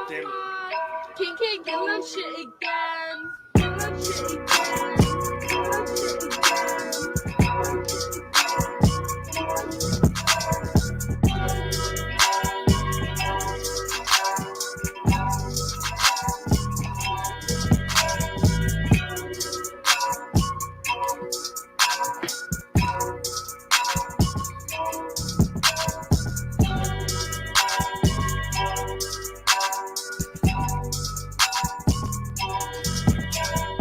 King can't get no shit again. Get no shit again. Get no shit again.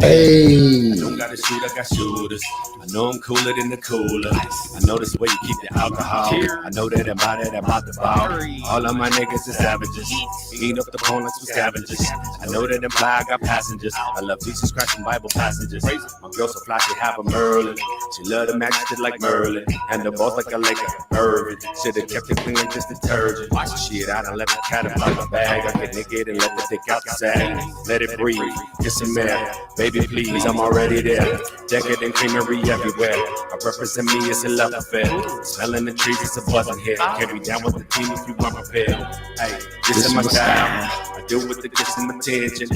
Hey. I don't got a shoot, I got shooters. I know I'm cooler than the cooler. I know this way you keep the alcohol. I know that I'm out the ball. All of my niggas are savages. Eat up the phone like some scavengers. I know that them fly, I got passengers. I love Jesus Christ and Bible passages. My girl so fly, she have a Merlin. She love the magic shit like Merlin. And the balls like a lake of Irvin. Should've kept it clean like just detergent. Shit, I done let the cat out the bag. I get naked and let the dick out the sack. Let it breathe, get some air. Baby, please, I'm already there. Jacket and creamery everywhere. I represent me, it's a love affair. Smelling the trees, it's a buzzing here. Carry down with the team if you want prepared. Hey, this is my style. I deal with the kiss and attention.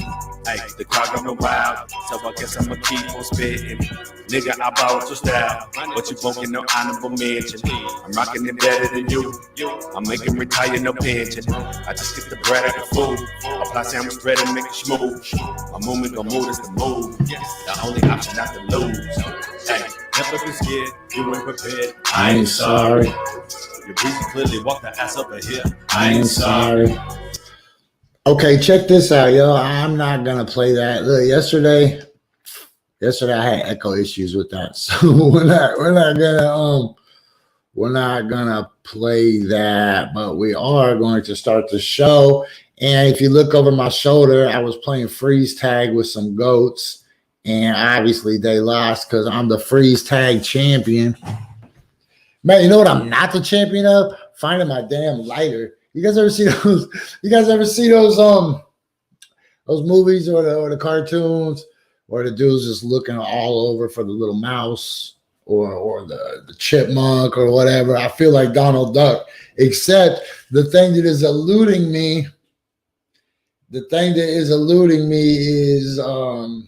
Hey, the crowd got me wild, so I guess I'ma keep on spitting. Nigga, I borrowed your style, but you won't get no honorable mention. I'm rocking it better than you. I'm making retire no pension. I just get the bread out the food. Apply sandwich bread and make it smooth. My movement gon' move is the move. The only option not to lose. Hey, never be scared, you ain't prepared. I ain't sorry. Your breezy clearly walk the ass up here. I ain't sorry. Okay, check this out, yo. I'm not gonna play that. Look, yesterday I had echo issues with that, so we're not gonna play that, but we are going to start the show. And if you look over my shoulder, I was playing freeze tag with some goats, and obviously they lost because I'm the freeze tag champion. Man, you know what I'm not the champion of? Finding my damn lighter. You guys ever see those? You guys ever see those movies or the cartoons where the dude's just looking all over for the little mouse or the chipmunk or whatever? I feel like Donald Duck, except the thing that is eluding me. The thing that is eluding me is a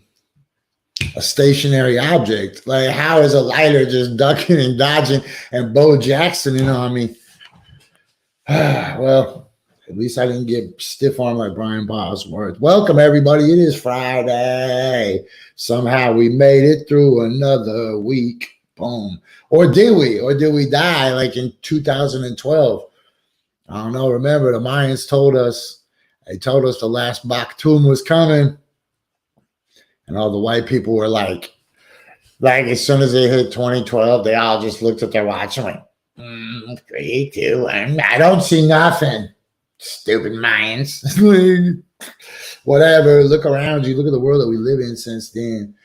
stationary object. Like, how is a lighter just ducking and dodging and Bo Jacksoning on me? Well, at least I didn't get stiff arm like Brian Bosworth. Welcome, everybody. It is Friday. Somehow we made it through another week. Boom. Or did we? Or did we die like in 2012? I don't know. Remember, the Mayans told us, they told us the last Bakhtum was coming. And all the white people were like as soon as they hit 2012, they all just looked at their watch and went, 3, 2, 1. I don't see nothing. Stupid Mayans. Whatever. Look around you. Look at the world that we live in since then.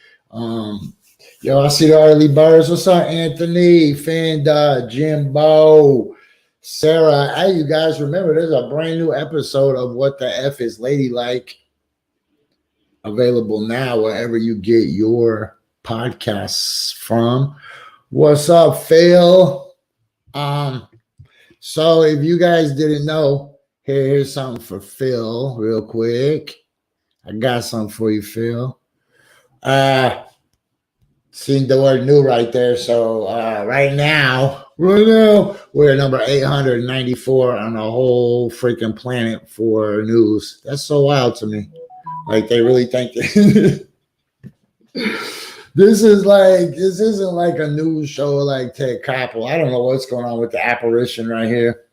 Yo, I see the early birds. What's up, Anthony, Fenda, Jimbo, Sarah? Hey, you guys remember there's a brand new episode of What the F is Ladylike available now wherever you get your podcasts from. What's up, Phil? So if you guys didn't know, here's something for Phil real quick. I got something for you, Phil. Seen the word new right there. So right now, we're number 894 on the whole freaking planet for news. That's so wild to me. Like, they really think that this isn't like a news show like Ted Koppel. I don't know what's going on with the apparition right here.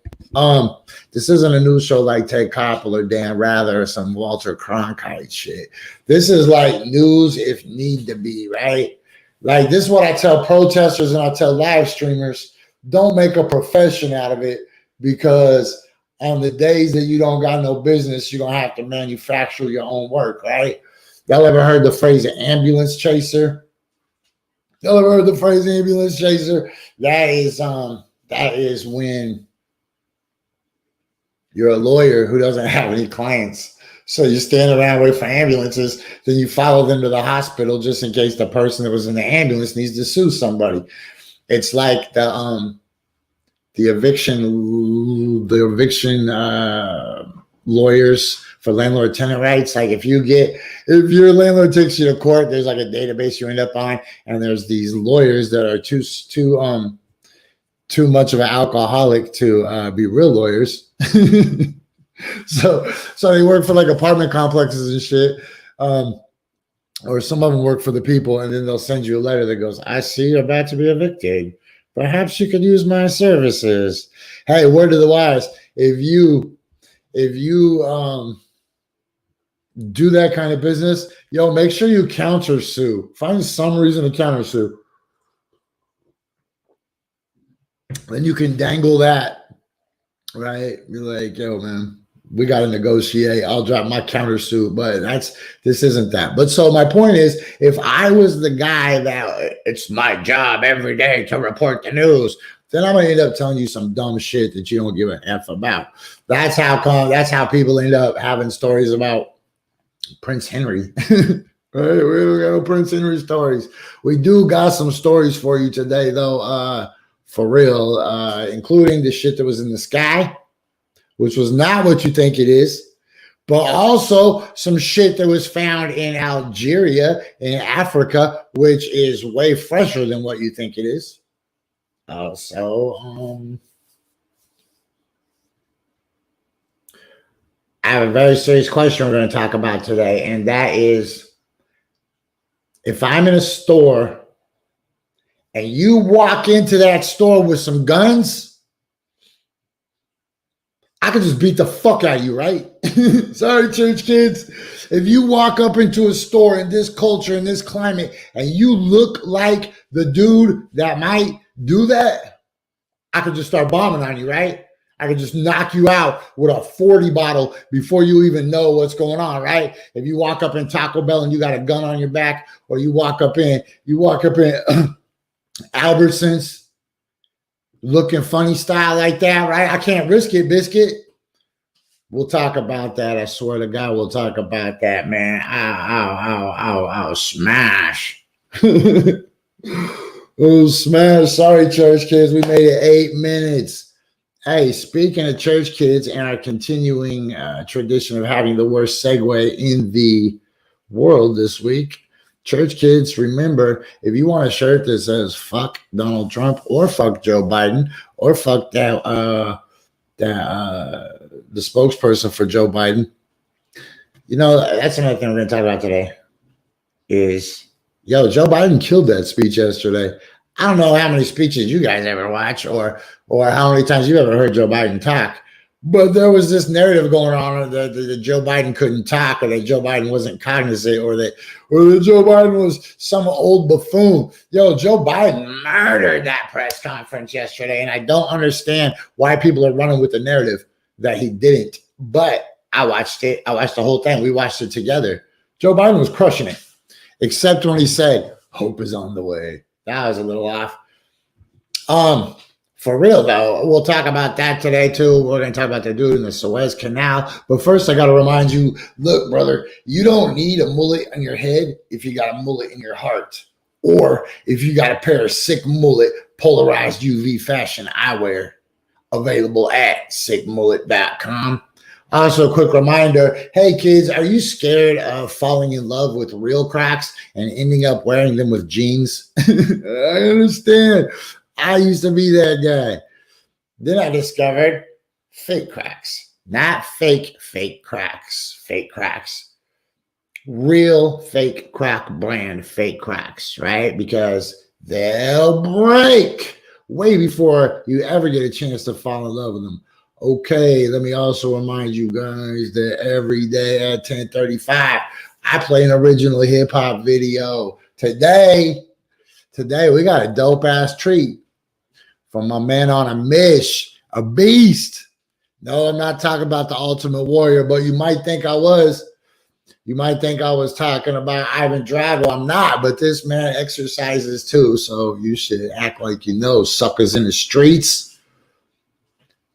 This isn't a news show like Ted Koppel or Dan Rather or some Walter Cronkite shit. This is like news if need to be, right? Like, this is what I tell protesters and I tell live streamers: don't make a profession out of it, because on the days that you don't got no business, you're gonna have to manufacture your own work, right? Y'all ever heard the phrase ambulance chaser? Y'all ever heard the phrase ambulance chaser? That is when you're a lawyer who doesn't have any clients. So you stand around waiting for ambulances, then you follow them to the hospital just in case the person that was in the ambulance needs to sue somebody. It's like the eviction lawyers for landlord-tenant rights. Like if your landlord takes you to court, there's like a database you end up on, and there's these lawyers that are too much of an alcoholic to be real lawyers. So they work for like apartment complexes and shit. Or some of them work for the people, and then they'll send you a letter that goes, I see you're about to be evicted. Perhaps you could use my services. Hey, word to the wise. If you do that kind of business, yo, make sure you counter sue. Find some reason to counter sue. Then you can dangle that, right? Be like, yo, man, we got to negotiate. I'll drop my countersuit, but this isn't that. But so my point is, if I was the guy that it's my job every day to report the news, then I'm gonna end up telling you some dumb shit that you don't give an F about. That's how people end up having stories about Prince Henry. Right? We don't got no Prince Henry stories. We do got some stories for you today, though, for real, including the shit that was in the sky, which was not what you think it is, but also some shit that was found in Algeria in Africa, which is way fresher than what you think it is. Also, I have a very serious question we're going to talk about today, and that is, if I'm in a store and you walk into that store with some guns, I could just beat the fuck out of you, right? Sorry, church kids. If you walk up into a store in this culture, in this climate, and you look like the dude that might do that, I could just start bombing on you, right? I could just knock you out with a 40 bottle before you even know what's going on, right? If you walk up in Taco Bell and you got a gun on your back, or you walk up in Albertsons, looking funny style like that, right? I can't risk it, biscuit. We'll talk about that. I swear to God, we'll talk about that, man. Ow, smash. Oh, smash. Sorry, church kids. We made it 8 minutes. Hey, speaking of church kids and our continuing tradition of having the worst segue in the world this week, church kids, remember, if you want a shirt that says fuck Donald Trump or fuck Joe Biden or fuck the spokesperson for Joe Biden, you know, that's another thing we're going to talk about today is, yo, Joe Biden killed that speech yesterday. I don't know how many speeches you guys ever watch or how many times you've ever heard Joe Biden talk. But there was this narrative going on that Joe Biden couldn't talk, or that Joe Biden wasn't cognizant, or that Joe Biden was some old buffoon. Yo, Joe Biden murdered that press conference yesterday, and I don't understand why people are running with the narrative that he didn't. But I watched it. I watched the whole thing. We watched it together. Joe Biden was crushing it, except when he said, "Hope is on the way." That was a little off. For real, though, we'll talk about that today, too. We're going to talk about the dude in the Suez Canal. But first, I got to remind you, look, brother, you don't need a mullet on your head if you got a mullet in your heart. Or if you got a pair of sick mullet polarized UV fashion eyewear available at sickmullet.com. Also, a quick reminder, hey, kids, are you scared of falling in love with real Crocs and ending up wearing them with jeans? I understand. I used to be that guy. Then I discovered fake Crocs. Not fake Crocs. Fake Crocs. Real fake Croc brand fake Crocs, right? Because they'll break way before you ever get a chance to fall in love with them. Okay, let me also remind you guys that every day at 10:35, I play an original hip-hop video. Today, we got a dope-ass treat from my man on a mish, a beast. No, I'm not talking about the Ultimate Warrior, but you might think I was. You might think I was talking about Ivan Drago. I'm not, but this man exercises too, so you should act like you know, suckers in the streets.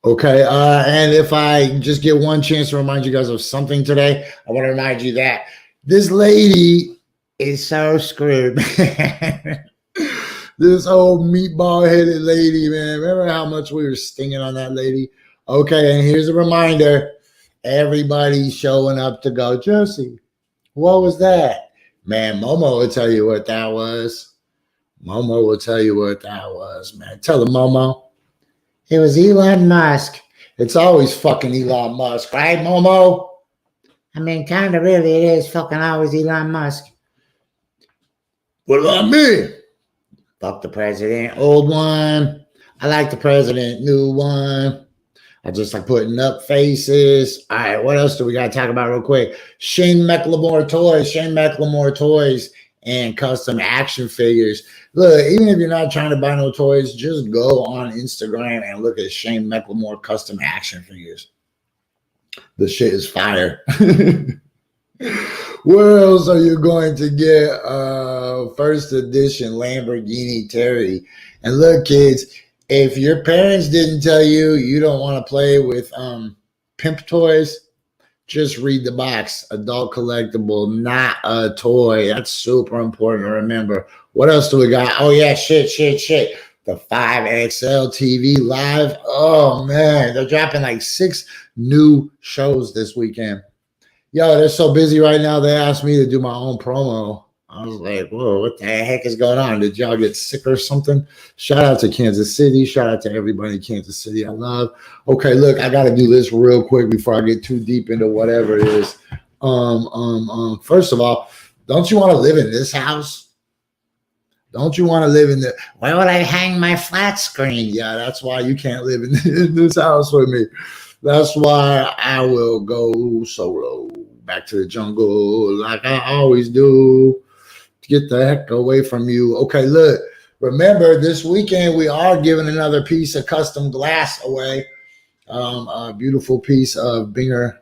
Okay, and if I just get one chance to remind you guys of something today, I want to remind you that this lady is so screwed. This old meatball-headed lady, man. Remember how much we were stinging on that lady? Okay, and here's a reminder. Everybody's showing up to go, Jessie, what was that? Man, Momo will tell you what that was. Momo will tell you what that was, man. Tell them, Momo. It was Elon Musk. It's always fucking Elon Musk, right, Momo? I mean, kind of really it is fucking always Elon Musk. What about me? Fuck the president, old one. I like the president, new one. I just like putting up faces. All right, what else do we got to talk about real quick? Shane McLemore Toys and custom action figures. Look, even if you're not trying to buy no toys, just go on Instagram and look at Shane McLemore custom action figures. The shit is fire. Where else are you going to get first edition Lamborghini Terry? And look, kids, if your parents didn't tell you you don't want to play with pimp toys, just read the box. Adult collectible, not a toy. That's super important to remember. What else do we got? Oh, yeah, shit. The 5XL TV Live. Oh, man. They're dropping like 6 new shows this weekend. Yo, they're so busy right now, they asked me to do my own promo. I was like, whoa, what the heck is going on? Did y'all get sick or something? Shout out to Kansas City. Shout out to everybody in Kansas City I love. Okay, look, I got to do this real quick before I get too deep into whatever it is. First of all, don't you want to live in this house? Don't you want to live in the, where would I hang my flat screen? Yeah, that's why you can't live in this house with me. That's why I will go solo back to the jungle like I always do. Get the heck away from you. Okay, look, remember this weekend we are giving another piece of custom glass away. A beautiful piece of Binger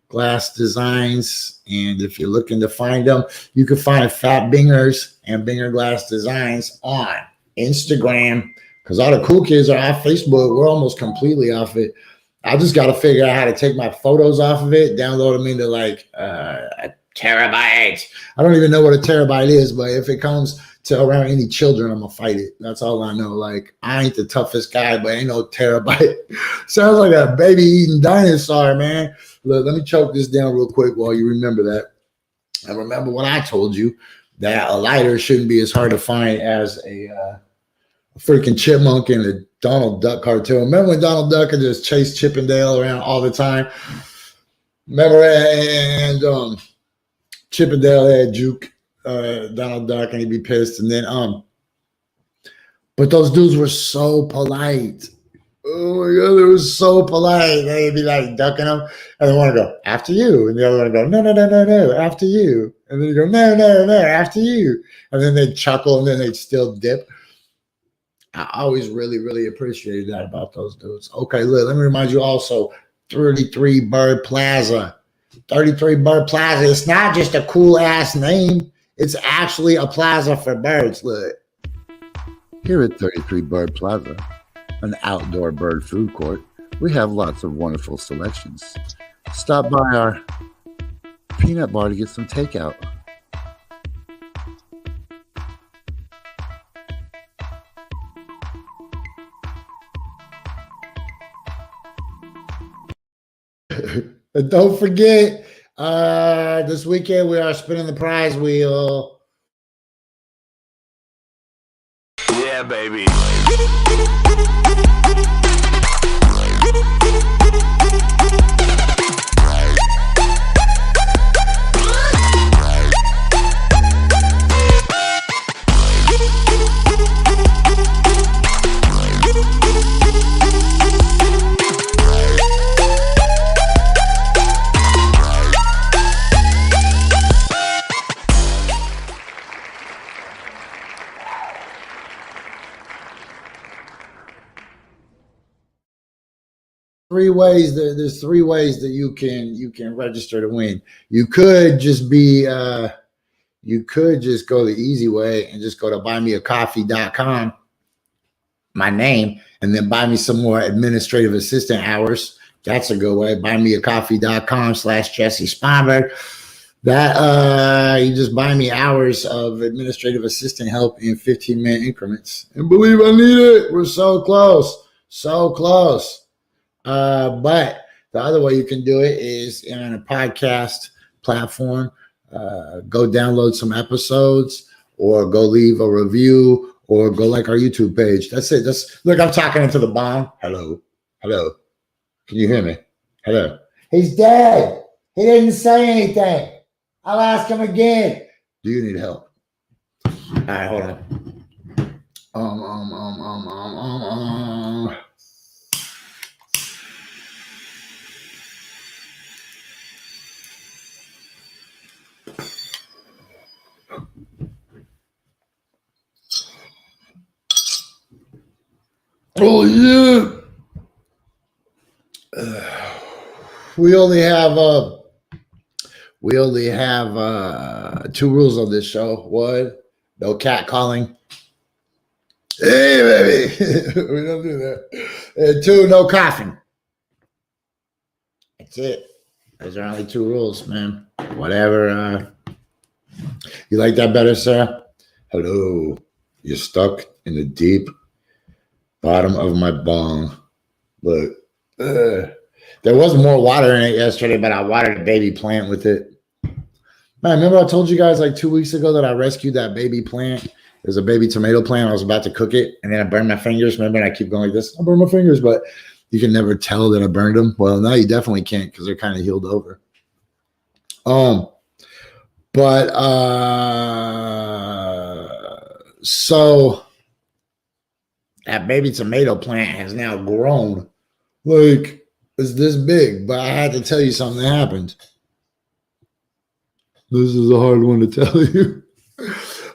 glass designs. And if you're looking to find them, you can find Fat Bingers and Binger Glass Designs on Instagram because all the cool kids are off Facebook. We're almost completely off it. I just got to figure out how to take my photos off of it, download them into like a terabyte. I don't even know what a terabyte is, but if it comes to around any children, I'm going to fight it. That's all I know. Like, I ain't the toughest guy, but ain't no terabyte. Sounds like a baby eating dinosaur, man. Look, let me choke this down real quick while you remember that. And remember when I told you that a lighter shouldn't be as hard to find as a freaking chipmunk in a Donald Duck cartoon. Remember when Donald Duck could just chase Chippendale around all the time? Remember, and Chippendale had juke Donald Duck and he'd be pissed. And then, but those dudes were so polite. Oh my God, they were so polite. They'd be like ducking them and they want to go, after you. And the other one would go, no, after you. And then you go, no, after you. And then they'd chuckle and then they'd still dip. I always really appreciated that about those dudes. Okay, look, let me remind you also, 33 Bird Plaza. 33 Bird Plaza. It's not just a cool ass name. It's actually a plaza for birds. Look. Here at 33 Bird Plaza, an outdoor bird food court, we have lots of wonderful selections. Stop by our peanut bar to get some takeout. And don't forget, this weekend we are spinning the prize wheel. Yeah, baby. There's 3 ways that you can register to win. You could just go the easy way and just go to buymeacoffee.com, my name, and then buy me some more administrative assistant hours. That's a good way. Buymeacoffee.com/Jessie Sponberg. That you just buy me hours of administrative assistant help in 15-minute increments. And believe I need it. We're so close. So close. But The other way you can do it is in a podcast platform. Go download some episodes, or go leave a review, or go like our YouTube page. That's it. Look, I'm talking into the bong. Hello. Can you hear me? Hello. He's dead. He didn't say anything. I'll ask him again. Do you need help? All right, hold on. Oh yeah. We only have two rules on this show. One, no cat calling. Hey, baby. We don't do that. And two, no coughing. That's it. Those are only two rules, man. Whatever. You like that better, sir? Hello. You're stuck in the deep bottom of my bong. Look. There was more water in it yesterday, but I watered a baby plant with it. Man, remember I told you guys like 2 weeks ago that I rescued that baby plant? There's a baby tomato plant. I was about to cook it, and then I burned my fingers. Remember, and I keep going like this. I burned my fingers, but you can never tell that I burned them. Well, now you definitely can't because they're kind of healed over. So that baby tomato plant has now grown. Like, it's this big, but I had to tell you something that happened. This is a hard one to tell you.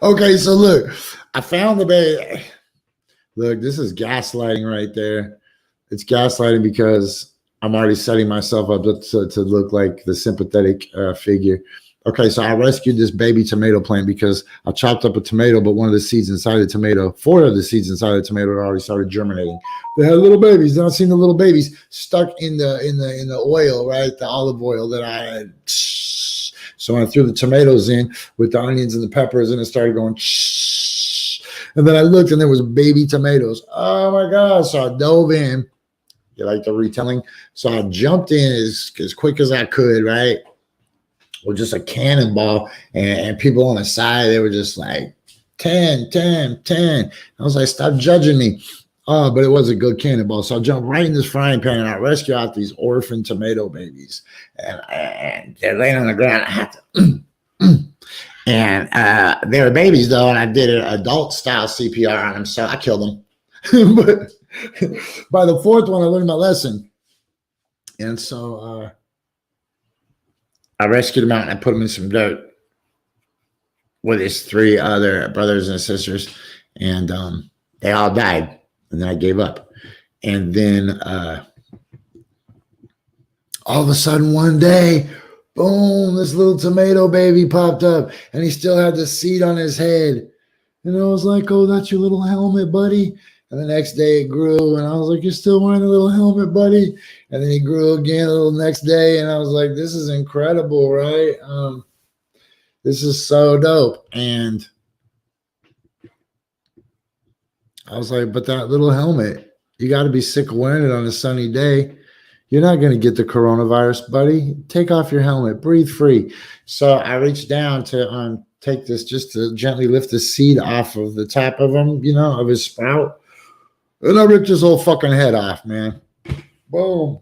Okay, so look, I found the baby. Look, this is gaslighting right there. It's gaslighting because I'm already setting myself up to look like the sympathetic figure. Okay, so I rescued this baby tomato plant because I chopped up a tomato, but one of the seeds inside the tomato, 4 of the seeds inside the tomato had already started germinating. They had little babies. Then I seen the little babies stuck in the oil, right? The olive oil that I had. So I threw the tomatoes in with the onions and the peppers, and it started going. And then I looked, and there was baby tomatoes. Oh my God! So I dove in. You like the retelling? So I jumped in as quick as I could, right? With just a cannonball, and people on the side, they were just like 10, 10, 10. I was like, stop judging me. But it was a good cannonball. So I jumped right in this frying pan, and I rescue out these orphan tomato babies. And they're laying on the ground. I had to, and they were babies, though, and I did an adult-style CPR on them, so I killed them. But by the 4th one, I learned my lesson. And so I rescued him out, and I put him in some dirt with his 3 other brothers and sisters, and they all died. And then I gave up. And then all of a sudden one day, boom, this little tomato baby popped up, and he still had the seed on his head. And I was like, oh, that's your little helmet, buddy. And the next day it grew, and I was like, you're still wearing a little helmet, buddy. And then he grew again a little next day, and I was like, this is incredible, right? This is so dope. And I was like, but that little helmet, you got to be sick of wearing it on a sunny day. You're not going to get the coronavirus, buddy. Take off your helmet. Breathe free. So I reached down to take this, just to gently lift the seed off of the top of him, of his sprout. And I ripped his whole fucking head off, man. Boom.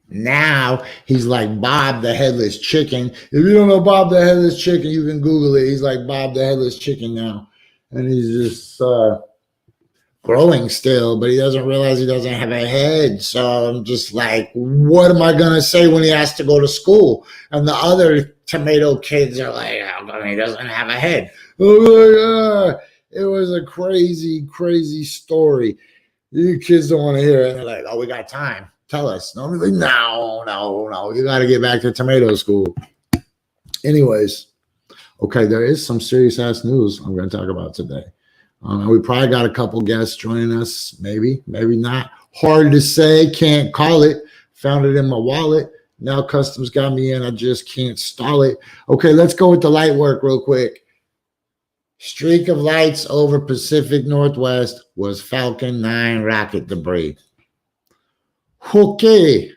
Now he's like Bob the Headless Chicken. If you don't know Bob the Headless Chicken, you can Google it. He's like Bob the Headless Chicken now. And he's just growing still, but he doesn't realize he doesn't have a head. So I'm just like, what am I going to say when he has to go to school? And the other tomato kids are like, how come he doesn't have a head? Oh my God. It was a crazy, crazy story. You kids don't want to hear it. They're like, oh, we got time. Tell us. No, like, no. You got to get back to tomato school. Anyways. Okay, there is some serious ass news I'm going to talk about today. We probably got a couple guests joining us. Maybe not. Hard to say. Can't call it. Found it in my wallet. Now customs got me in. I just can't stall it. Okay, let's go with the light work real quick. Streak of lights over Pacific Northwest was Falcon 9 rocket debris. Okay.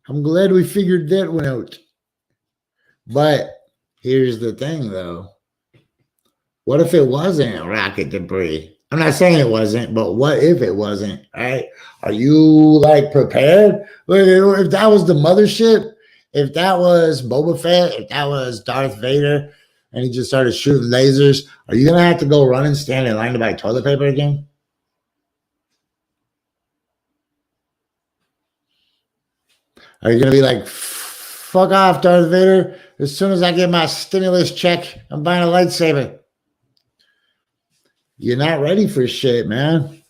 I'm glad we figured that one out. But here's the thing, though. What if it wasn't rocket debris? I'm not saying it wasn't, but what if it wasn't, right? Are you, like, prepared? If that was the mothership, if that was Boba Fett, if that was Darth Vader, and he just started shooting lasers, are you going to have to go run and stand in line to buy toilet paper again? Are you going to be like, fuck off, Darth Vader? As soon as I get my stimulus check, I'm buying a lightsaber. You're not ready for shit, man.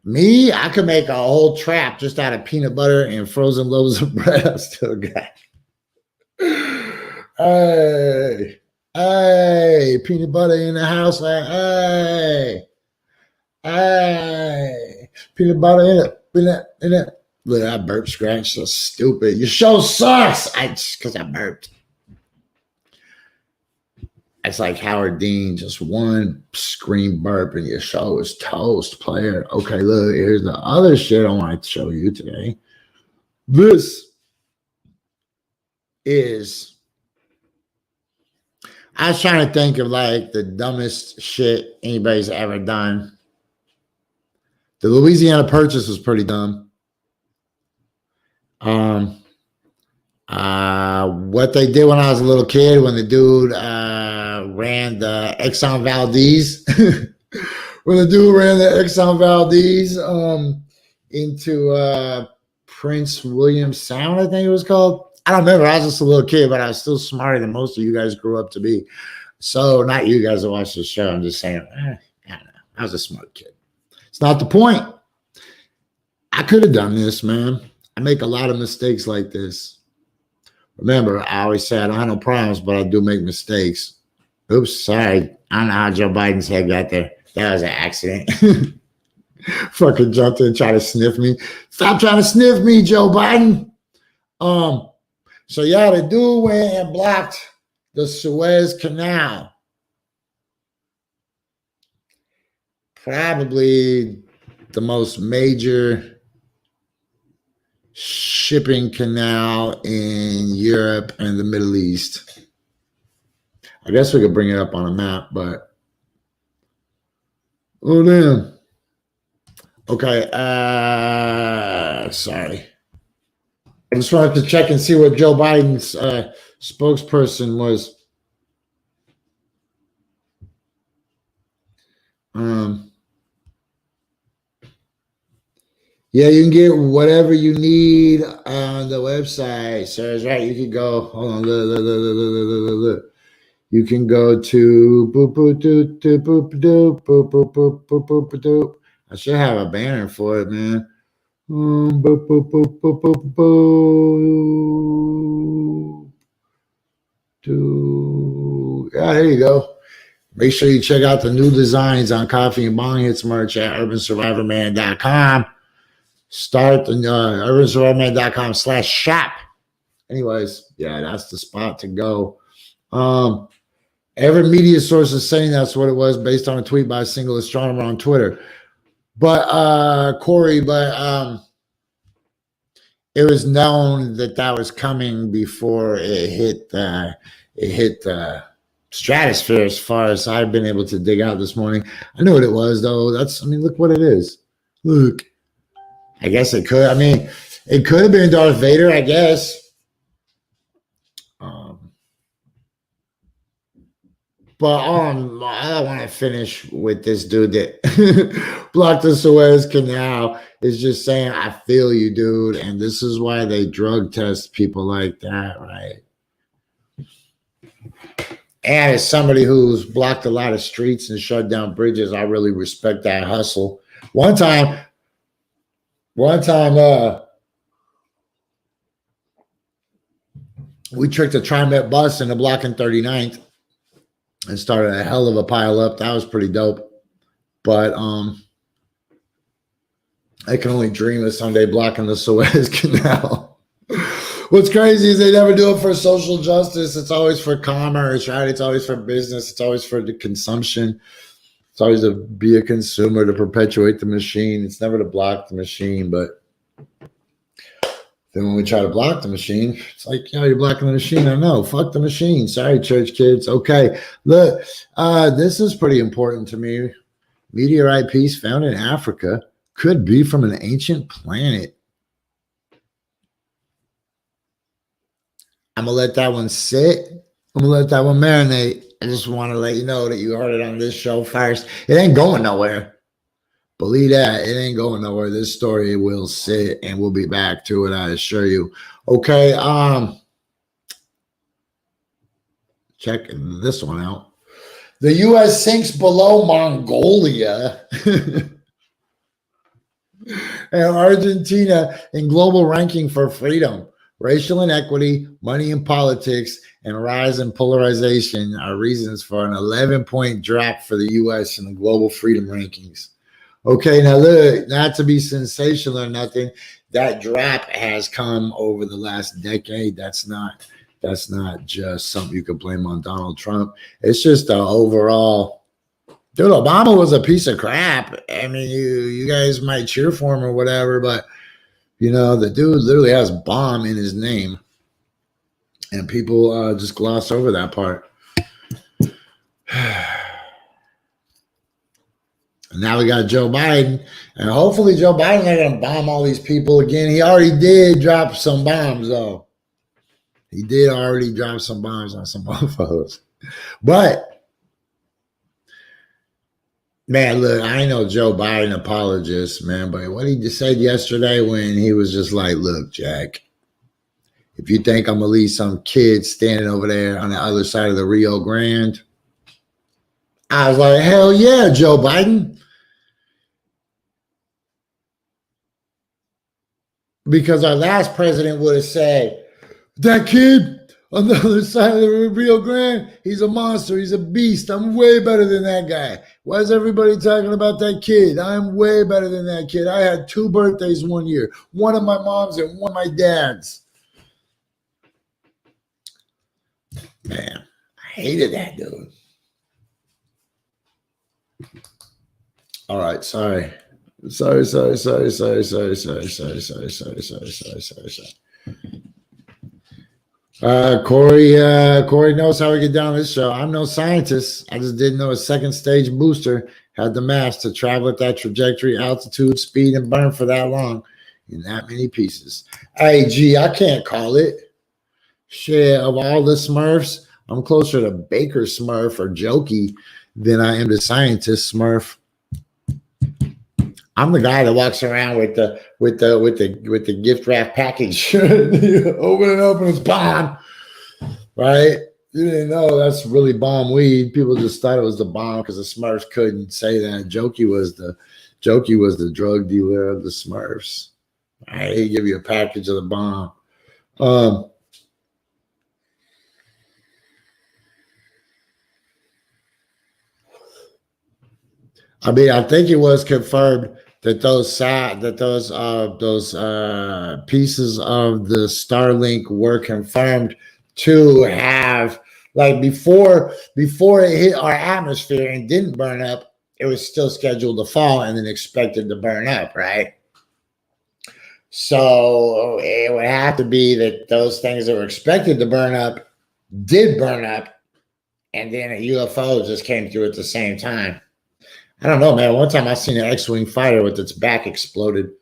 Me, I could make a whole trap just out of peanut butter and frozen loaves of bread. I still got. Hey, peanut butter in the house, like, hey, peanut butter in it. Look, I burp scratch, so stupid. Your show sucks. Because I burped. It's like Howard Dean, just one scream burp and your show is toast, player. Okay, look, here's the other shit I want to show you today. This is, I was trying to think of like the dumbest shit anybody's ever done. The Louisiana Purchase was pretty dumb. What they did when I was a little kid, when the dude ran the Exxon Valdez, when the dude ran the Exxon Valdez into Prince William Sound, I think it was called. I don't remember. I was just a little kid, but I was still smarter than most of you guys grew up to be. So not you guys that watch the show. I'm just saying, I don't know. I was a smart kid. It's not the point. I could have done this, man. I make a lot of mistakes like this. Remember, I always say I don't have no problems, but I do make mistakes. Oops, sorry. I don't know how Joe Biden's head got there. That was an accident. Fucking jumped in and tried to sniff me. Stop trying to sniff me, Joe Biden. So yeah, the dude went and blocked the Suez Canal. Probably the most major shipping canal in Europe and the Middle East. I guess we could bring it up on a map, but oh damn. Okay, sorry. I just wanted to check and see what Joe Biden's spokesperson was. Yeah, you can get whatever you need on the website. So it's right. You can go. Hold on. Look. You can go to boop boop doop doop boop doop boop boop boop boop boop doop. I should have a banner for it, man. Boop boop boop boop boop boop. Yeah, there you go. Make sure you check out the new designs on Coffee and Bong Hits merch at urbansurvivorman.com. Start the urbansurvivorman.com/shop. Anyways, yeah, that's the spot to go. Every media source is saying that's what it was based on a tweet by a single astronomer on Twitter. But Corey, it was known that was coming before it hit the stratosphere, as far as I've been able to dig out this morning. I knew what it was, though. Look what it is. Look. I guess it could. It could have been Darth Vader, I guess. But I want to finish with this dude that blocked the Suez Canal is just saying, I feel you, dude. And this is why they drug test people like that, right? And as somebody who's blocked a lot of streets and shut down bridges, I really respect that hustle. One time, we tricked a TriMet bus into blocking 39th and started a hell of a pile up. That was pretty dope. But I can only dream of someday blocking the Suez Canal. What's crazy is they never do it for social justice. It's always for commerce, right? It's always for business. It's always for the consumption. It's always to be a consumer, to perpetuate the machine. It's never to block the machine. But Then when we try to block the machine, it's like, you're blocking the machine. I know. Fuck the machine. Sorry, church kids. Okay. Look, this is pretty important to me. Meteorite piece found in Africa could be from an ancient planet. I'm going to let that one sit. I'm going to let that one marinate. I just want to let you know that you heard it on this show first. It ain't going nowhere. Believe that. It ain't going nowhere. This story will sit, and we'll be back to it, I assure you. Okay. Check this one out. The U.S. sinks below Mongolia and Argentina in global ranking for freedom. Racial inequity, money in politics, and rise in polarization are reasons for an 11-point drop for the U.S. in the global freedom rankings. Okay, now look, not to be sensational or nothing, that drop has come over the last decade. That's not just something you could blame on Donald Trump. It's just the overall. Dude, Obama was a piece of crap. I mean, you guys might cheer for him or whatever, but the dude literally has bomb in his name, and people just gloss over that part. And now we got Joe Biden, and hopefully Joe Biden's not going to bomb all these people again. He already did drop some bombs, though. He did already drop some bombs on some motherfuckers. But, man, look, I ain't no Joe Biden apologist, man, but what he just said yesterday when he was just like, look, Jack, if you think I'm going to leave some kid standing over there on the other side of the Rio Grande, I was like, hell yeah, Joe Biden. Because our last president would have said, that kid on the other side of the Rio Grande, he's a monster. He's a beast. I'm way better than that guy. Why is everybody talking about that kid? I'm way better than that kid. I had 2 birthdays one year, one of my mom's and one of my dad's. Man, I hated that dude. All right, sorry. Sorry. Corey knows how we get down this show. I'm no scientist. I just didn't know a second stage booster had the mass to travel at that trajectory, altitude, speed, and burn for that long in that many pieces. Hey, gee, I can't call it. Shit, of all the Smurfs, I'm closer to Baker Smurf or Jokey than I am to scientist Smurf. I'm the guy that walks around with the gift wrap package. Open it up and it's bomb. Right? You didn't know that's really bomb weed. People just thought it was the bomb because the Smurfs couldn't say that. Jokey was the drug dealer of the Smurfs. Right? He give you a package of the bomb. I mean, I think it was confirmed that those pieces of the Starlink were confirmed to have, like, before it hit our atmosphere and didn't burn up, it was still scheduled to fall and then expected to burn up, right? So it would have to be that those things that were expected to burn up did burn up, and then a UFO just came through at the same time. I don't know, man. One time I seen an X-Wing fighter with its back exploded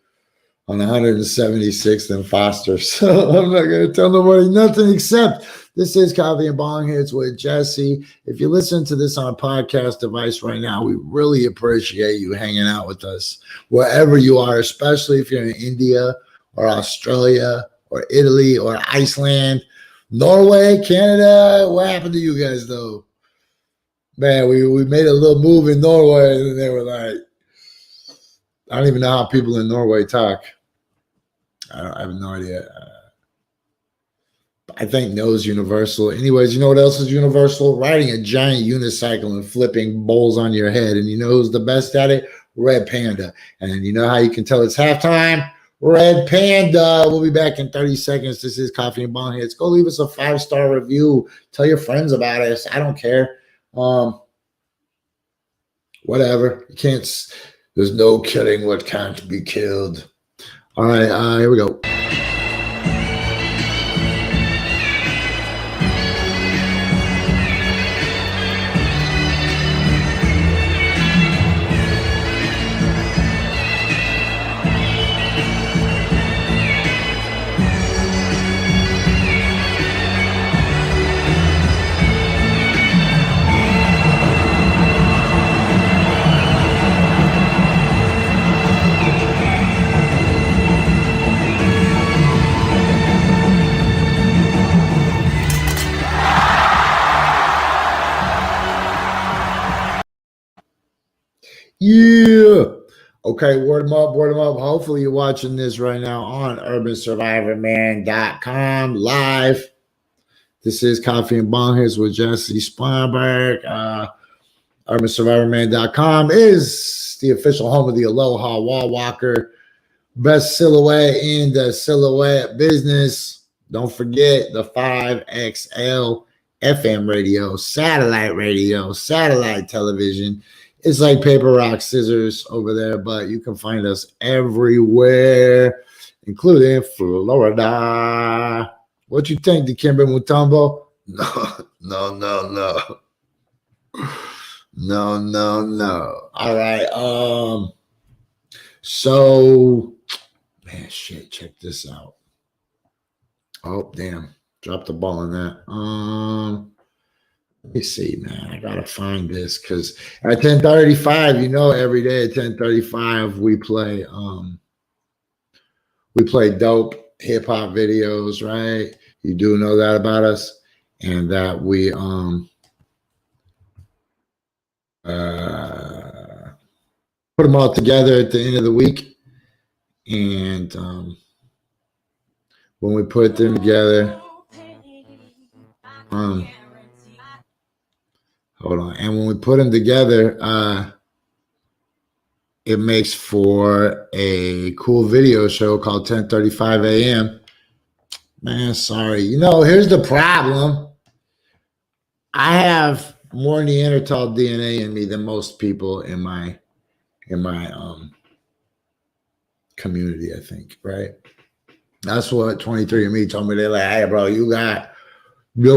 on 176th and Foster. So I'm not going to tell nobody nothing except this is Coffee and Bong Hits with Jessie. If you listen to this on a podcast device right now, we really appreciate you hanging out with us wherever you are, especially if you're in India or Australia or Italy or Iceland, Norway, Canada. What happened to you guys, though? Man, we made a little move in Norway, and they were like, I don't even know how people in Norway talk. I have no idea. I think no is universal. Anyways, you know what else is universal? Riding a giant unicycle and flipping bowls on your head. And you know who's the best at it? Red Panda. And you know how you can tell it's halftime? Red Panda. We'll be back in 30 seconds. This is Coffee and Bong Hits. Go leave us a 5-star review. Tell your friends about us. I don't care. Whatever. You can't. There's no killing what can't be killed. All right, here we go. Okay, word them up, word them up. Hopefully you're watching this right now on urbansurvivorman.com live. This is Coffee and Bonghits with Jessie Sponberg. urbansurvivorman.com is the official home of the Aloha Wall Walker. Best silhouette in the silhouette business. Don't forget the 5XL FM radio, satellite television. It's like paper, rock, scissors over there, but you can find us everywhere, including Florida. What you think, Dikembe Mutombo? No. All right. So, man, shit, check this out. Oh, damn. Dropped the ball on that. Let me see, man. I gotta find this because at 10:35, you know, every day at 10:35 we play dope hip hop videos, right? You do know that about us, and that we put them all together at the end of the week, and when we put them together, hold on. And when we put them together, it makes for a cool video show called 10:35 a.m. Man, sorry. You know, here's the problem. I have more Neanderthal DNA in me than most people in my community, I think, right? That's what 23andMe told me. They're like, hey, bro, you're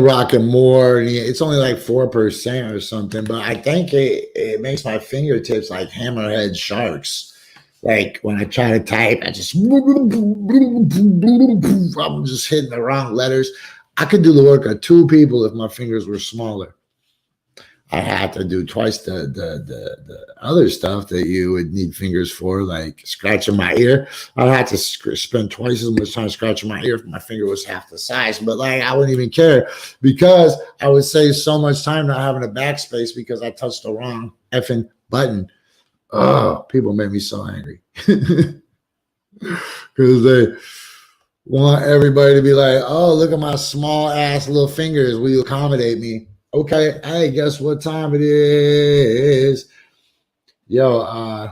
rocking more. It's only like 4% or something, but I think it makes my fingertips like hammerhead sharks. Like when I try to type, I'm just hitting the wrong letters. I could do the work of two people if my fingers were smaller. I had to do twice the other stuff that you would need fingers for, like scratching my ear. I had to spend twice as much time scratching my ear if my finger was half the size. But like, I wouldn't even care because I would save so much time not having a backspace because I touched the wrong effing button. Oh, people make me so angry because they want everybody to be like, oh, look at my small ass little fingers. Will you accommodate me? Okay, hey, guess what time it is? Yo,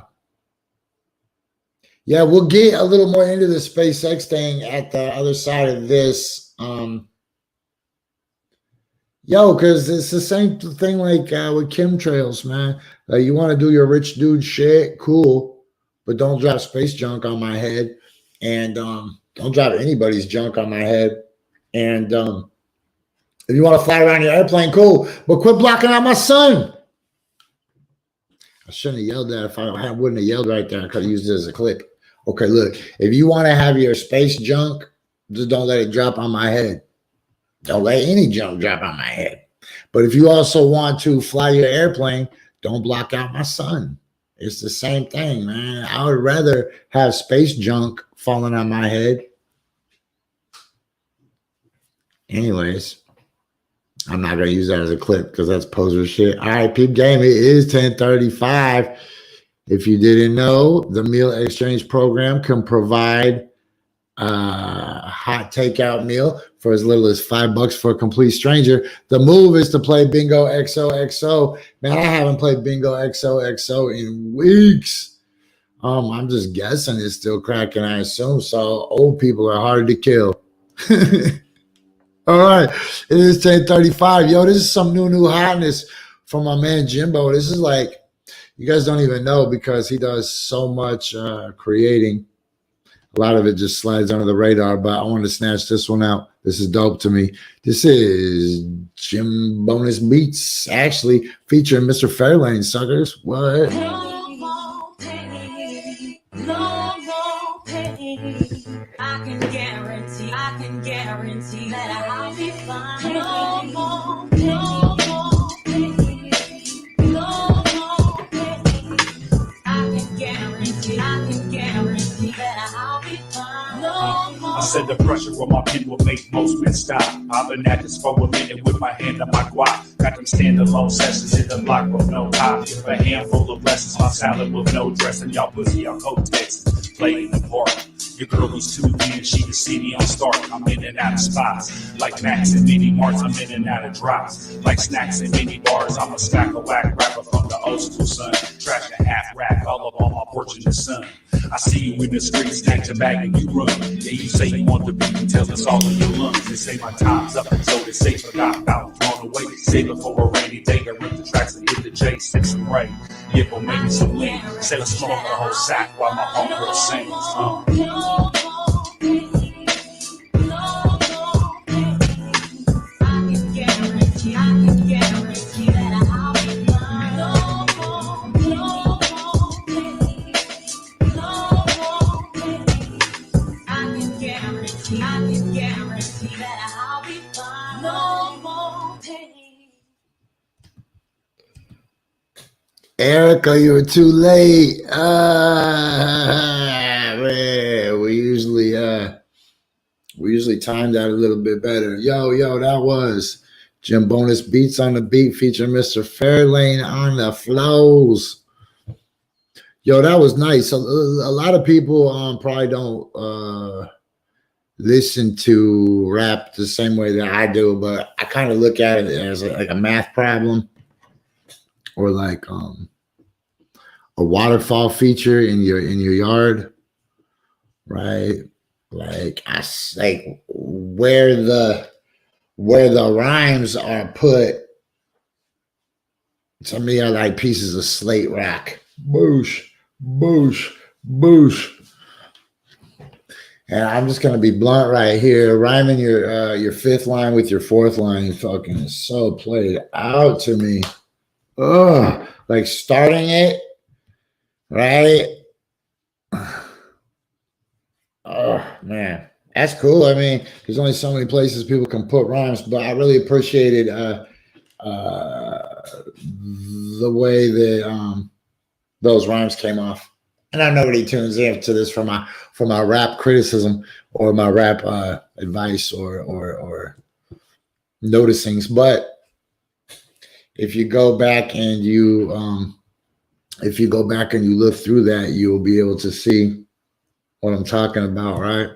yeah, we'll get a little more into the SpaceX thing at the other side of this. Because it's the same thing like with chemtrails, man. You want to do your rich dude shit, cool, but don't drop space junk on my head, and don't drop anybody's junk on my head, and if you want to fly around your airplane, cool, but quit blocking out my sun. I shouldn't have yelled that. If I wouldn't have yelled right there, I could have used it as a clip. Okay, look, if you want to have your space junk, just don't let it drop on my head. Don't let any junk drop on my head. But if you also want to fly your airplane, don't block out my sun. It's the same thing, man. I would rather have space junk falling on my head. Anyways, I'm not going to use that as a clip because that's poser shit. All right, peep game. It is 10:35. If you didn't know, the meal exchange program can provide a hot takeout meal for as little as $5 for a complete stranger. The move is to play Bingo XOXO. Man, I haven't played Bingo XOXO in weeks. I'm just guessing it's still cracking, I assume. So old people are hard to kill. All right, it is 10:35. Yo, this is some new hotness from my man Jimbo. This is like, you guys don't even know because he does so much creating. A lot of it just slides under the radar, but I wanted to snatch this one out. This is dope to me. This is Jim Bonus Beats, actually featuring Mr. Fairlane, suckers. What? No more pain. No more pain. I can guarantee that I'll be fine. No more pain. No more pain. No more pain. I can guarantee that I'll be fine. No more I said the pressure on my pen will make most men stop. I've been at this for a minute with my hand on my guap. Got them standalone sessions in the block with no top. A handful of lessons, my salad with no dressing. Y'all pussy on Kotex, playing the part. Your girl is too thin, she can see me on start. I'm in and out of spots. Like Max and mini marts, I'm in and out of drops. Like snacks and mini bars, I'm a stack of whack rapper from the old school son. Trash a half rack all up on my porch in the sun. I see you in the street, snatch your bag and you run. Yeah, you say you want the beat and tell us all in your lungs. They say my time's up, so they say forgot about thrown away. Save it for a rainy day, I rip the tracks and hit the J, stick some rain. Yeah, but maybe some lean. Say let's smoke the whole sack while my homegirl sings. Erica, you were too late. Man, we usually timed out a little bit better. Yo, that was Jim Bonus Beats on the Beat featuring Mr. Fairlane on the flows. Yo, that was nice. A lot of people probably don't listen to rap the same way that I do, but I kind of look at it as like a math problem or like a waterfall feature in your yard, right? Like where the rhymes are put. Some of me are like pieces of slate rock. Boosh, boosh, boosh. And I'm just gonna be blunt right here. Rhyming your fifth line with your fourth line fucking is so played out to me. Ugh, like starting it, right? Oh man, that's cool. I mean, there's only so many places people can put rhymes, but I really appreciated the way that those rhymes came off. And I know nobody tunes in to this for my rap criticism or my rap advice or noticings, but if you go back and you look through that, you'll be able to see what I'm talking about, right?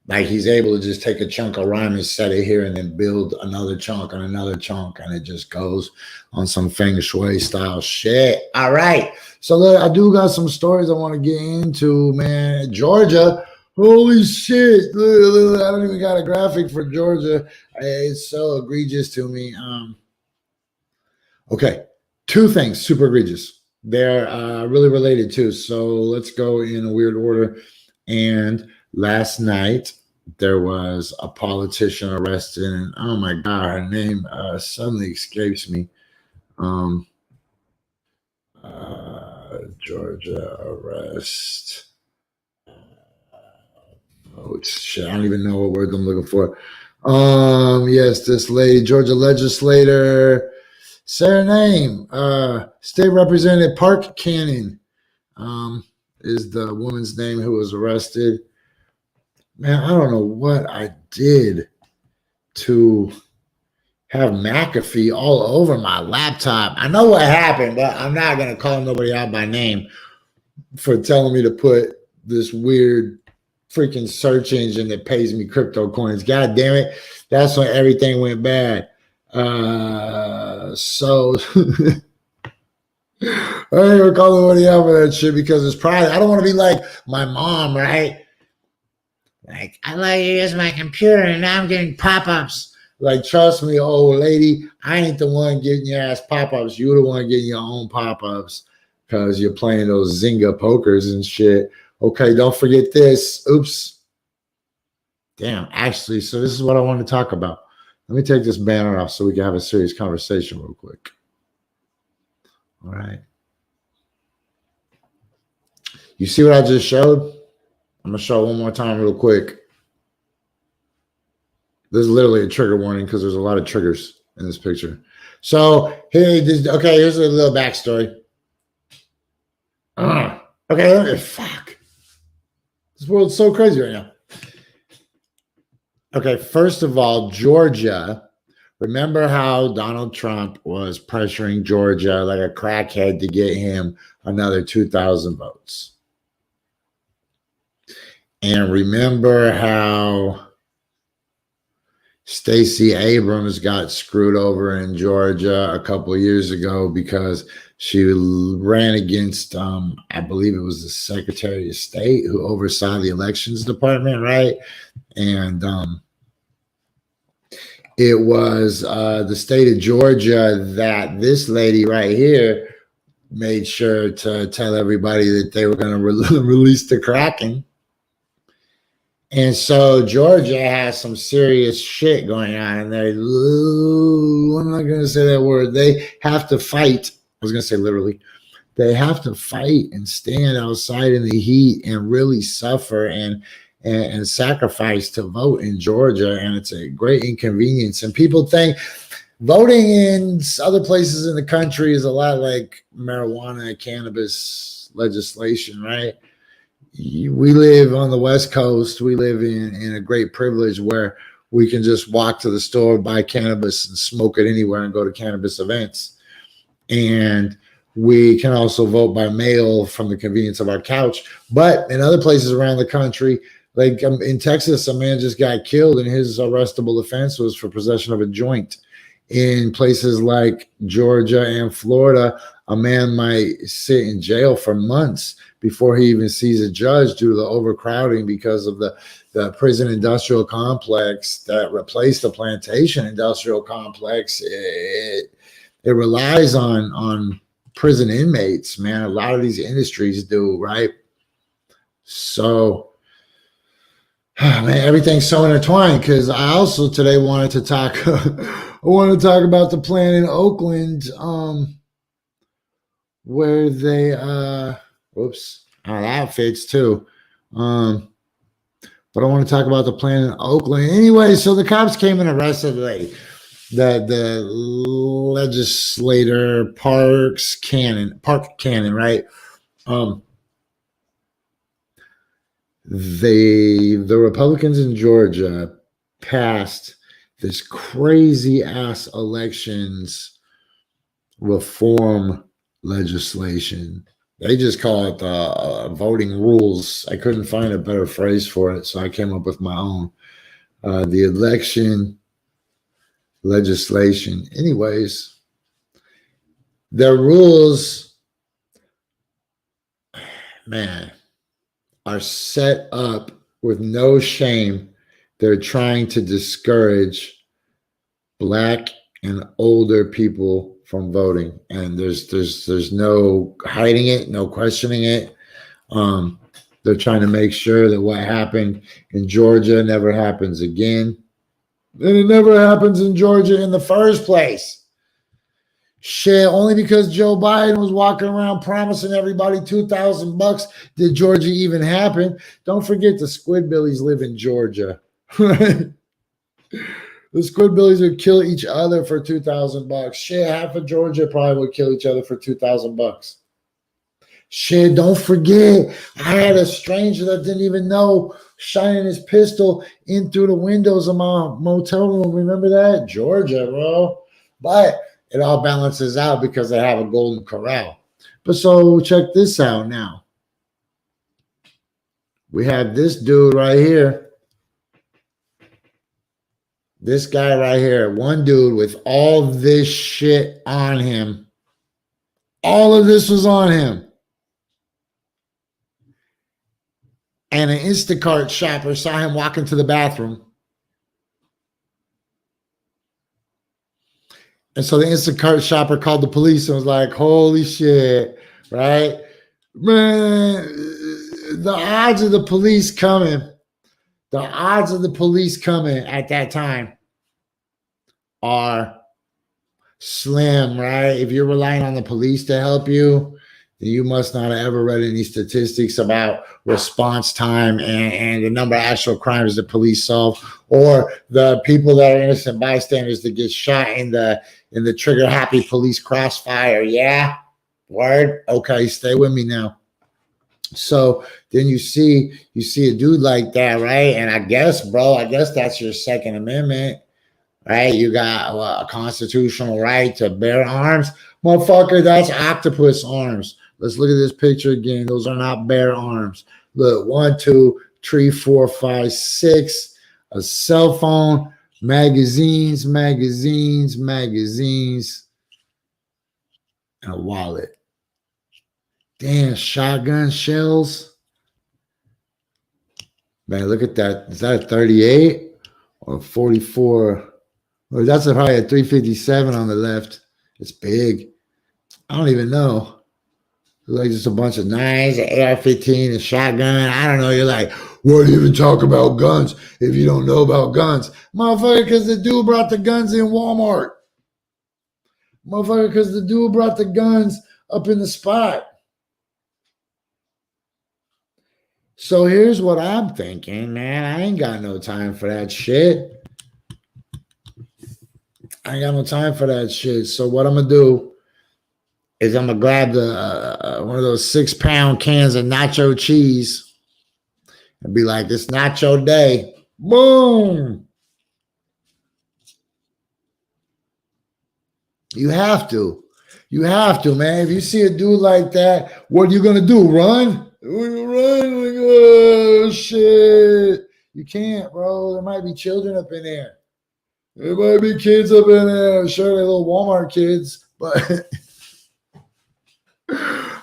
Like he's able to just take a chunk of rhyme and set it here and then build another chunk and another chunk, and it just goes on some feng shui style shit. All right. So look, I do got some stories I want to get into, man. Georgia. Holy shit. Look, I don't even got a graphic for Georgia. It's so egregious to me. Okay. Two things super egregious. They're really related too. So let's go in a weird order. And last night, there was a politician arrested, and oh my God, her name suddenly escapes me. Georgia arrest. Oh shit, I don't even know what word I'm looking for. Yes, this lady, Georgia legislator. Say her name. State Representative Park Cannon is the woman's name who was arrested. Man, I don't know what I did to have McAfee all over my laptop. I know what happened, but I'm not going to call nobody out by name for telling me to put this weird freaking search engine that pays me crypto coins. God damn it. That's when everything went bad. So I ain't gonna call nobody out for that shit because it's private. I don't want to be like my mom, right? Like, I let you use my computer and now I'm getting pop-ups. Like, trust me, old lady, I ain't the one getting your ass pop-ups. You're the one getting your own pop-ups because you're playing those Zynga pokers and shit. Okay, don't forget this. Oops. Damn, actually, so this is what I want to talk about. Let me take this banner off so we can have a serious conversation real quick. All right. You see what I just showed? I'm going to show it one more time real quick. This is literally a trigger warning because there's a lot of triggers in this picture. So, here's a little backstory. Okay, fuck. This world's so crazy right now. Okay, first of all, Georgia. Remember how Donald Trump was pressuring Georgia like a crackhead to get him another 2,000 votes? And remember how Stacey Abrams got screwed over in Georgia a couple of years ago because she ran against, I believe it was the Secretary of State who oversaw the elections department, right? And it was the state of Georgia that this lady right here made sure to tell everybody that they were going to release the Kraken. And so Georgia has some serious shit going on, and I'm not going to say that word. They have to fight. I was going to say literally. They have to fight and stand outside in the heat and really suffer and sacrifice to vote in Georgia. And it's a great inconvenience. And people think voting in other places in the country is a lot like marijuana, cannabis legislation, right? We live on the West Coast. We live in a great privilege where we can just walk to the store, buy cannabis, and smoke it anywhere and go to cannabis events. And we can also vote by mail from the convenience of our couch. But in other places around the country, like in Texas, a man just got killed and his arrestable offense was for possession of a joint. In places like Georgia and Florida, a man might sit in jail for months before he even sees a judge due to the overcrowding because of the prison industrial complex that replaced the plantation industrial complex. It relies on prison inmates, man. A lot of these industries do, right? So, man, everything's so intertwined. Because I also today wanted to talk. I want to talk about the plant in Oakland, where they whoops, that fits too. But I want to talk about the plant in Oakland anyway. So the cops came and arrested the legislator Park Cannon, right? The Republicans in Georgia passed this crazy ass elections reform legislation. They just call it voting rules. I couldn't find a better phrase for it, so I came up with my own. The election legislation. Anyways, the rules, man, are set up with no shame. They're trying to discourage Black and older people from voting, and there's no hiding it, no questioning it. They're trying to make sure that what happened in Georgia never happens again. And it never happens in Georgia in the first place. Shit, only because Joe Biden was walking around promising everybody $2,000 did Georgia even happen. Don't forget the Squidbillies live in Georgia. The Squidbillies would kill each other for $2,000. Shit, half of Georgia probably would kill each other for $2,000. Shit, don't forget, I had a stranger that didn't even know shining his pistol in through the windows of my motel room. Remember that? Georgia, bro. But it all balances out because they have a golden corral. But so check this out now. We have this dude right here. This guy right here. One dude with all this shit on him. All of this was on him. And an Instacart shopper saw him walk into the bathroom. And so the Instacart shopper called the police and was like, holy shit, right? Man, the odds of the police coming at that time are slim, right? If you're relying on the police to help you, then you must not have ever read any statistics about response time and the number of actual crimes the police solve, or the people that are innocent bystanders that get shot in the trigger happy police crossfire. Yeah, word. Okay, stay with me now. So then you see a dude like that, right? And I guess, bro, that's your Second Amendment, right? You got a constitutional right to bear arms. Motherfucker, that's octopus arms. Let's look at this picture again. Those are not bear arms. Look, 1, 2, 3, 4, 5, 6. A cell phone, magazines, and a wallet. Damn, shotgun shells. Man, look at that. Is that a 38 or a 44? Or that's probably a 357 on the left. It's big. I don't even know. Like just a bunch of knives, an AR-15, a shotgun. I don't know. You're like, what do you even talk about guns if you don't know about guns? Motherfucker, because the dude brought the guns in Walmart. Motherfucker, because the dude brought the guns up in the spot. So here's what I'm thinking, man. I ain't got no time for that shit. I ain't got no time for that shit. So what I'm going to do is I'm going to grab the one of those 6-pound cans of nacho cheese and be like, it's nacho day. Boom. You have to. You have to, man. If you see a dude like that, what are you going to do? Run? Run? Like, oh, shit. You can't, bro. There might be children up in there. There might be kids up in there. Sure, they're little Walmart kids, but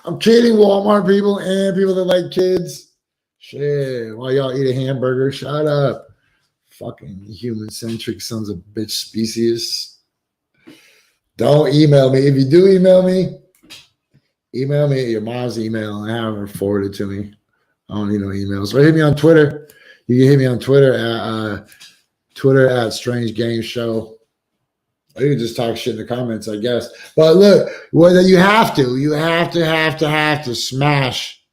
I'm kidding, Walmart people and people that like kids. Shit, while y'all eat a hamburger, shut up. Fucking human-centric sons of bitch species. Don't email me. If you do email me at your mom's email and have her forward it to me. I don't need no emails. Or hit me on Twitter. You can hit me on Twitter at Strange Game Show. Or you can just talk shit in the comments, I guess. But look, whether you have to smash.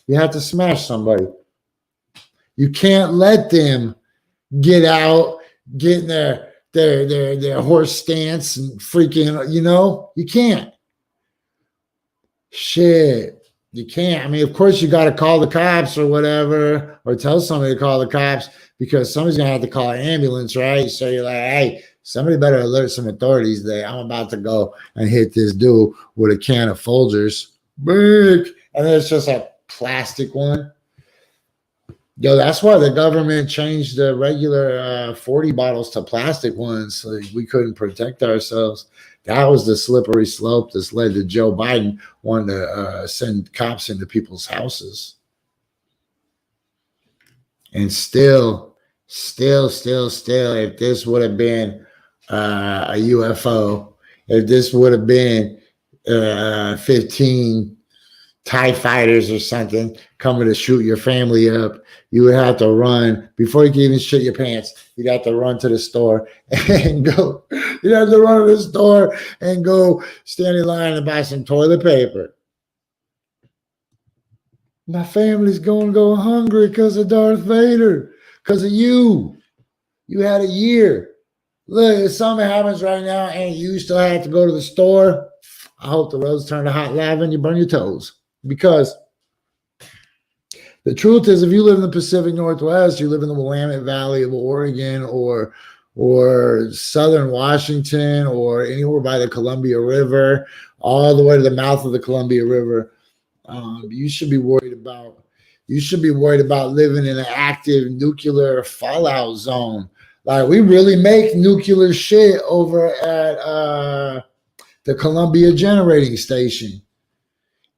You have to smash somebody. You can't let them get out, get in their horse stance and freaking, you can't. Shit. You can't. I mean, of course, you got to call the cops or whatever, or tell somebody to call the cops because somebody's going to have to call an ambulance, right? So you're like, hey, somebody better alert some authorities that I'm about to go and hit this dude with a can of Folgers. Big. And then it's just a plastic one. Yo, that's why the government changed the regular 40 bottles to plastic ones so we couldn't protect ourselves. That was the slippery slope that's led to Joe Biden wanting to send cops into people's houses. And still, if this would have been a UFO, if this would have been 15 TIE fighters or something coming to shoot your family up, you would have to run before you can even shit your pants. You'd have to run to the store and go. You'd have to run to the store and go stand in line and buy some toilet paper. My family's going to go hungry because of Darth Vader, because of you. You had a year. Look, if something happens right now and you still have to go to the store, I hope the roads turn to hot lava and you burn your toes. Because the truth is, if you live in the Pacific Northwest, you live in the Willamette Valley of Oregon or southern Washington or anywhere by the Columbia River, all the way to the mouth of the Columbia River, you should be worried about living in an active nuclear fallout zone. Like, we really make nuclear shit over at the Columbia Generating Station.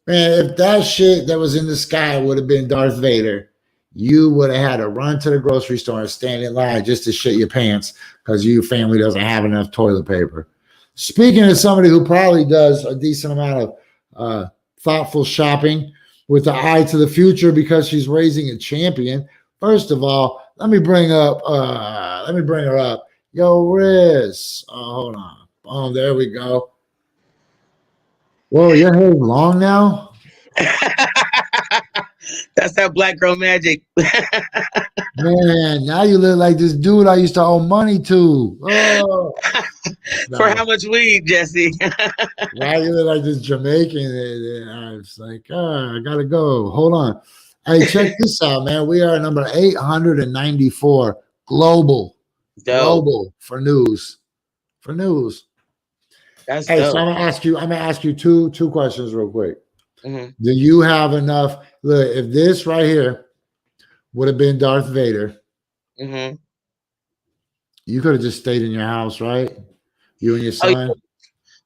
Man, if that shit that was in the sky would have been Darth Vader, you would have had to run to the grocery store and stand in line just to shit your pants because your family doesn't have enough toilet paper. Speaking of somebody who probably does a decent amount of thoughtful shopping with the eye to the future because she's raising a champion, first of all, let me bring her up. Yo, Riz. Oh, hold on. Oh, there we go. Whoa, your hair's long now? That's that black girl magic. Man, now you look like this dude I used to owe money to. Oh. For No, how much weed, Jesse? why you look like this Jamaican? And I was like, oh, I gotta go. Hold on. Hey, check this out, man. We are number 894 global, Dope. for news. For news. That's Hey, so dope. I'm gonna ask you two questions real quick. Hmm. Do you have enough? Look, if this right here would have been Darth Vader, Hmm. you could have just stayed in your house, right? You and your Oh, son.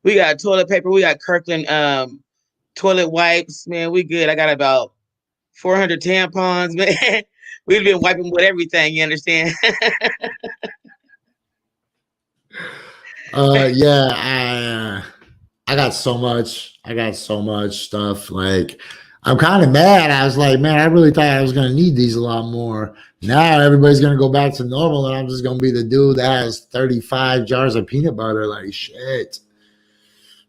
we got toilet paper. We got Kirkland toilet wipes. Man, we good. I got about 400 tampons, man. We've been wiping with everything. You understand? Yeah, I got so much. I got so much stuff. Like, I'm kind of mad. I was like, man, I really thought I was gonna need these a lot more. Now everybody's gonna go back to normal, and I'm just gonna be the dude that has 35 jars of peanut butter. Like, shit,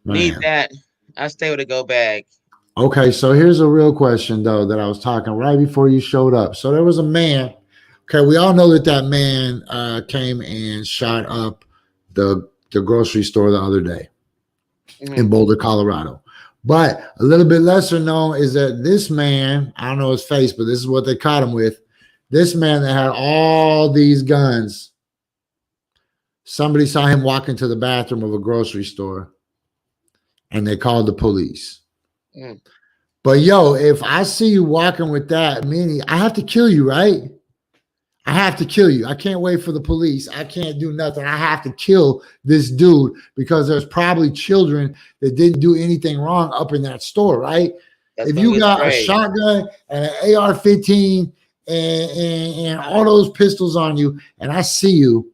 Need man. that. I stay with a go bag. Okay, so here's a real question though that I was talking right before you showed up. So there was a man. Okay, we all know that that man came and shot up the grocery store the other day in Hmm. Boulder, Colorado. But a little bit lesser known is that this man, I don't know his face, but this is what they caught him with. This man that had all these guns, somebody saw him walk into the bathroom of a grocery store and they called the police. Mm. But yo, if I see you walking with that many, I have to kill you, right? I have to kill you. I can't wait for the police. I can't do nothing. I have to kill this dude because there's probably children that didn't do anything wrong up in that store, right? That's If when he you was got a sprayed. shotgun and an AR-15 and all those pistols on you, and I see you,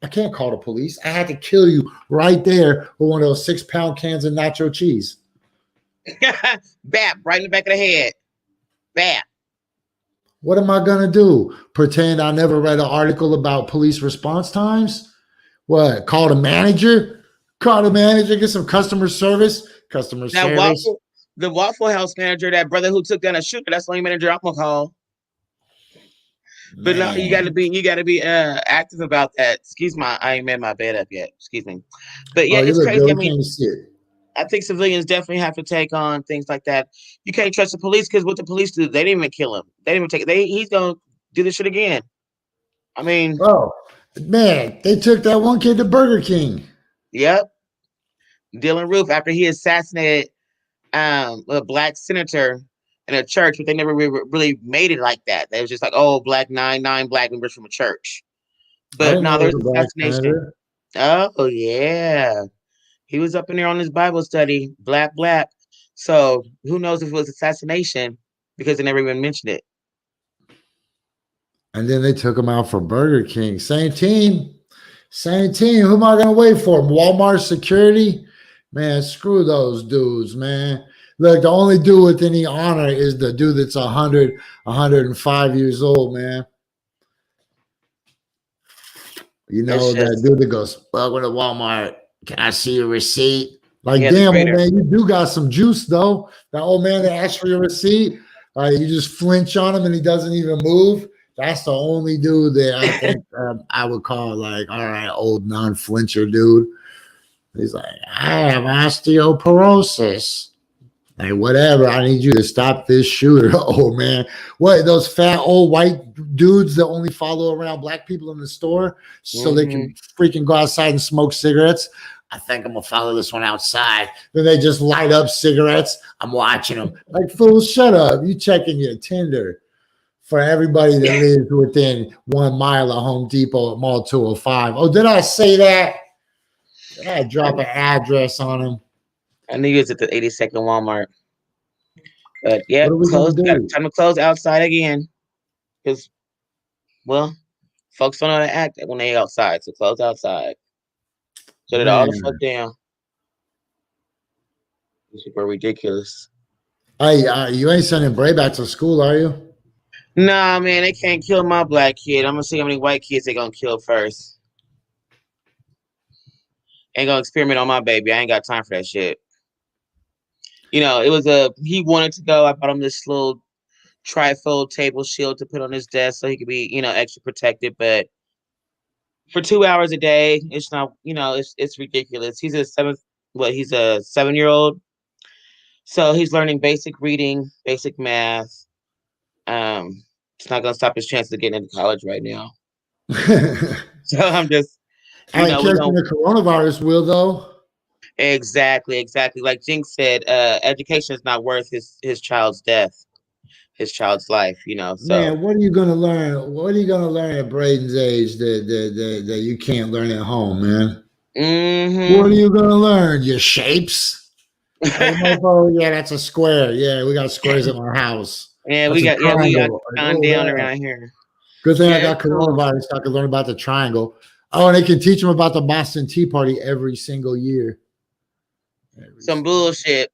I can't call the police. I had to kill you right there with one of those 6-pound cans of nacho cheese. Bap, right in the back of the head. Bap. What am I gonna do? Pretend I never read an article about police response times? What? Call the manager? Call the manager, get some customer service. Customer That service. the Waffle House manager, that brother who took down a shooter, that's the only manager I'm gonna call. But no, Man. you gotta be active about that. Excuse my, I ain't made my bed up yet. Excuse me. But yeah, Oh, you it's look crazy. good. I We mean, can't even see it. I think civilians definitely have to take on things like that. You can't trust the police because what the police do, they didn't even kill him. They didn't even take it. He's gonna do this shit again. I mean, Oh, man, they took that one kid to Burger King. yep. Dylan Roof after he assassinated a black senator in a church, but they never really made it like that. They was just like, oh, nine black members from a church. I But didn't no, know it there's was a black assassination. senator. Oh yeah, he was up in there on his Bible study, black. So who knows if it was assassination because they never even mentioned it. And then they took him out for Burger King. Same team. Same team. Who am I gonna wait for? Walmart security? Man, screw those dudes, man. Look, the only dude with any honor is the dude that's 100, 105 years old, man. You It's know, that just dude that goes, welcome to Walmart. Can I see your receipt? Like, yeah, the damn, old greater. man, you do got some juice, though. That old man that asked for your receipt, you just flinch on him and he doesn't even move. That's the only dude that I think I would call, like, all right, old non-flincher dude. He's like, I have osteoporosis. Like, whatever. I need you to stop this shooter, old man. What, those fat old white dudes that only follow around black people in the store so they can freaking go outside and smoke cigarettes? I think I'm gonna follow this one outside. Then they just light up cigarettes. I'm watching them. Like, fool, shut up. You checking your Tinder for everybody that lives within 1 mile of Home Depot at Mall 205. Oh, did I say that? Did I drop an address on them? I knew it was at the 82nd Walmart. But yeah, What are we gonna close. Got do? time to close outside again. Because well, folks don't know how to act when they outside. So close outside. Shut it all the fuck Man. down. It's super ridiculous. Hey, you ain't sending Bray back to school, are you? Nah, man, they can't kill my black kid. I'm gonna see how many white kids they gonna kill first. Ain't gonna experiment on my baby. I ain't got time for that shit. You know, it was he wanted to go. I bought him this little trifold table shield to put on his desk so he could be, you know, extra protected. But for 2 hours a day. It's not, it's ridiculous. He's a 7-year-old. So he's learning basic reading, basic math. It's not gonna stop his chances of getting into college right now. So I'm just, I ain't catching the coronavirus will though. Exactly. Like Jinx said, education is not worth his child's death, his child's life, So Man, what are you gonna learn? What are you gonna learn at Braden's age that you can't learn at home, man? What are you gonna learn? Your shapes? Oh, yeah, that's a square. Yeah, we got squares at my house. Yeah, That's we got triangle. down around here. Good thing I got coronavirus so I could learn about the triangle. Oh, and they can teach them about the Boston Tea Party every single year. Some bullshit.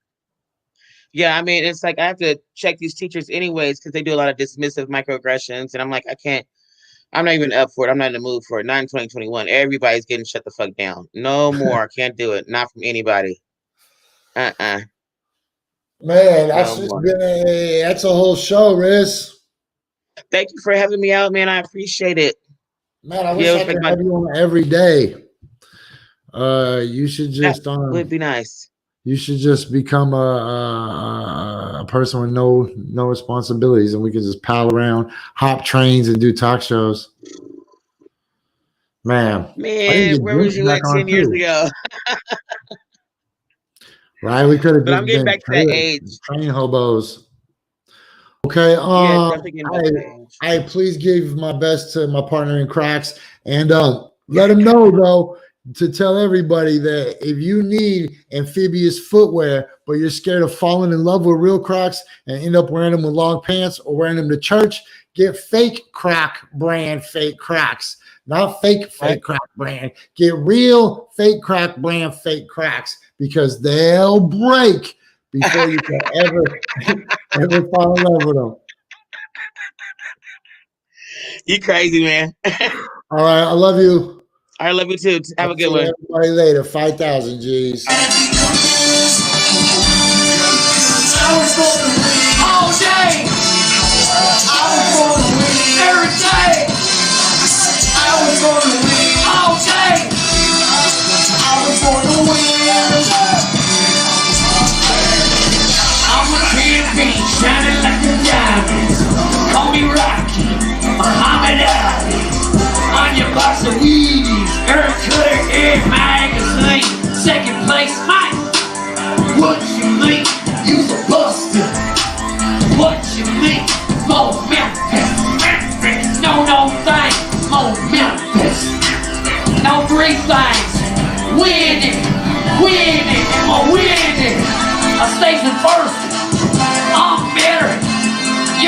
Yeah, I mean, it's like I have to check these teachers anyways because they do a lot of dismissive microaggressions, and I'm like, I'm not even up for it. I'm not in the mood for it. Not in 2021. Everybody's getting shut the fuck down. No more. I can't do it. Not from anybody. Man, that's a whole show, Riz. Thank you for having me out, man. I appreciate it. Man, I wish I could have you on every day. You should just would be nice. You should just become a person with no responsibilities, and we can just pal around, hop trains, and do talk shows. Man, where was you at 10 years ago? Right, we could have. But I'm getting back to that age. Train hobos. Okay. I please give my best to my partner in cracks, and let him know though to tell everybody that if you need amphibious footwear, but you're scared of falling in love with real Crocs and end up wearing them with long pants or wearing them to church, get fake crack brand fake Crocs. Not fake crack brand. Get real fake crack brand fake Crocs because they'll break before you can ever fall in love with them. You crazy, man. All right, I love you. I love you too. Have a good one. Everybody later. 5,000 G's. All day. I was gonna win every day. I was gonna win all day. I was gonna win. I'm a champion, shining like a diamond. Call me Rocky, Muhammad Ali. On your box of Wheaties, Earth Cutter, Air Magazine. Second place, Mike. What you mean? You's a buster. What you mean? More Memphis. No things. More Memphis. No three things. Winning.